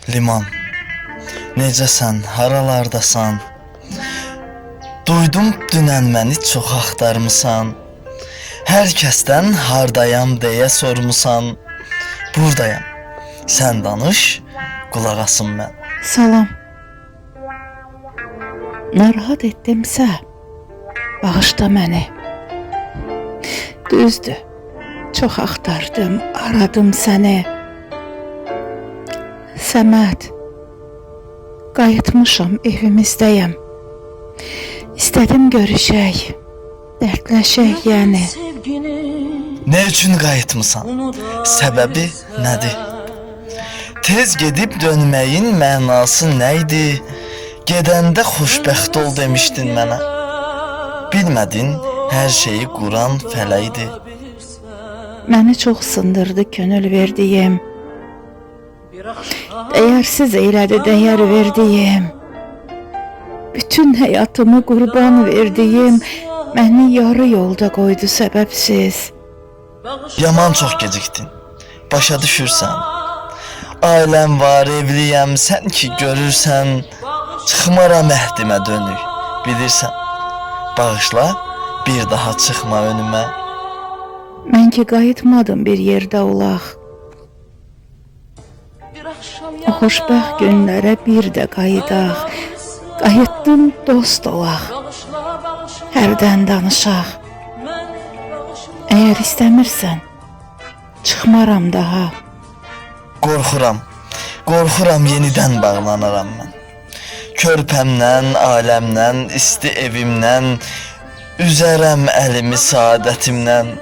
Liman, necəsən, haralardasan? Duydum dünən məni çox axtarmısan. Hər kəsdən hardayam deyə sormusan. Buradayam, sən danış, qulaq asım mən. Salam. Narahat etdimsə, bağışla məni. Düzdür, çox axtardım, aradım səni. Səməd, qayıtmışam, evimizdəyəm. İstədim görüşək, dərdləşək yəni. Nə üçün qayıtmısan? Səbəbi nədir? Tez gedib dönməyin mənası nə idi? Gedəndə xoşbəxt ol demişdin mənə. Bilmədin, hər şeyi quran fələkdir. Məni çox sındırdı könül verdiyim. Dəyərsiz eylədi dəyər verdiyim. Bütün həyatımı qurban verdiyim məni yarı yolda qoydu səbəbsiz. Yaman çox gecikdin, başa düşürsən. Ailəm var, evliyəm, sən ki görürsən. Çıxmaram əhdimə dönük, bilirsən. Bağışla, bir daha çıxma önümə. Mən ki qayıtmadım bir yerdə olaq. O xoşbəxt günlərə bir də qayıdaq. Qayıtdım dost olaq. Hərdən danışaq. Əgər istəmirsən, çıxmaram daha. Qorxuram yenidən bağlanaram mən. Körpəmdən, aləmdən, isti evimdən, üzərəm əlimi saadətimdən.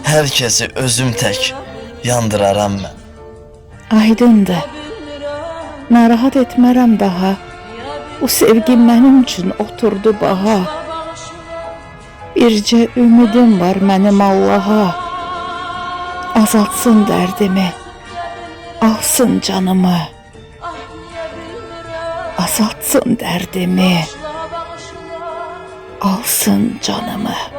Hər kəsi özüm tək yandıraram mən. Aydındır. Narahat etmərəm daha. Bu sevgi mənim üçün oturdu baha. Bircə ümidim var mənim Allaha. Azaltsın dərdimi, alsın canımı. Azaltsın dərdimi, alsın canımı.